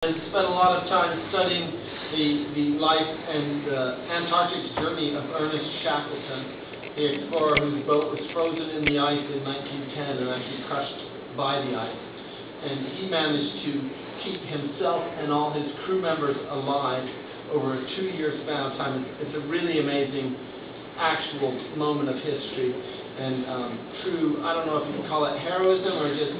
and spent a lot of time studying the life and Antarctic journey of Ernest Shackleton, the explorer whose boat was frozen in the ice in 1910 and actually crushed by the ice. And he managed to keep himself and all his crew members alive over a 2-year span of time. It's a really amazing actual moment of history and true, I don't know if you can call it heroism or just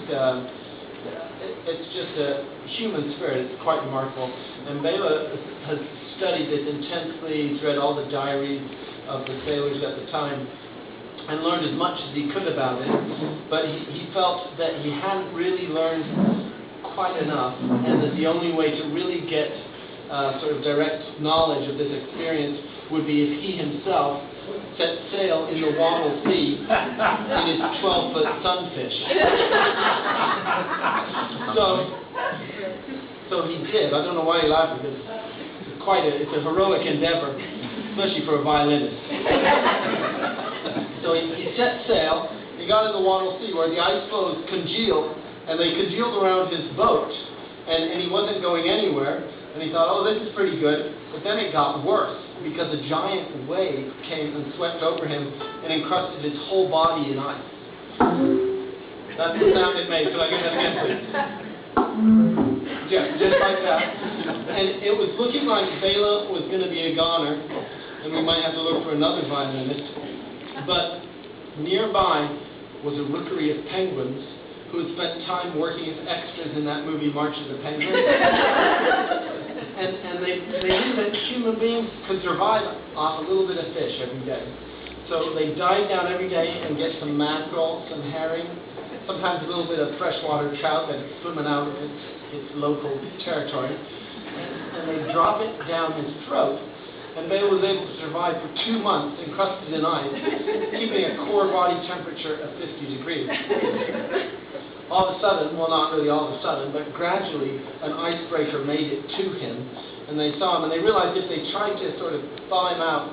it's just a human spirit. It's quite remarkable. And Bela has studied it intensely. He's read all the diaries of the sailors at the time and learned as much as he could about it. But he felt that he hadn't really learned quite enough, and that the only way to really get sort of direct knowledge of this experience would be if he himself set sail in the Wattle Sea in his 12-foot sunfish. So he did. I don't know why he laughed, because it's a heroic endeavor, especially for a violinist. So he set sail. He got in the Wattle Sea where the ice floes congealed, and they congealed around his boat, and he wasn't going anywhere. And he thought, oh, this is pretty good. But then it got worse, because a giant wave came and swept over him and encrusted his whole body in ice. That's the sound it made. Could I get that again, please? Yeah, just like that. And it was looking like Bela was going to be a goner, and we might have to look for another violinist. But nearby was a rookery of penguins who had spent time working as extras in that movie March of the Penguins. And they knew that human beings could survive off a little bit of fish every day. So they dive down every day and get some mackerel, some herring, sometimes a little bit of freshwater trout that's swimming out of its local territory. And they drop it down his throat. And Bela was able to survive for 2 months encrusted in ice, keeping a core body temperature of 50 degrees. All of a sudden, well, not really all of a sudden, but gradually an icebreaker made it to him, and they saw him, and they realized if they tried to sort of thaw him out,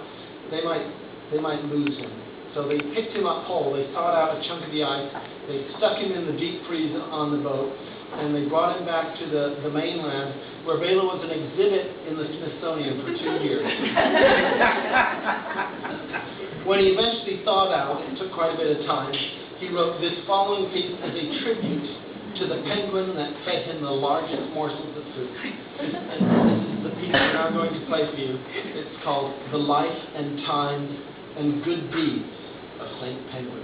they might lose him. So they picked him up whole. They thawed out a chunk of the ice. They stuck him in the deep freeze on the boat, and they brought him back to the mainland, where Bela was an exhibit in the Smithsonian for 2 years. When he eventually thawed out, it took quite a bit of time, he wrote this following piece as a tribute to the penguin that fed him the largest morsels of food. And this is the piece I'm now going to play for you. It's called The Life and Times and Good Deeds of St. Penguin.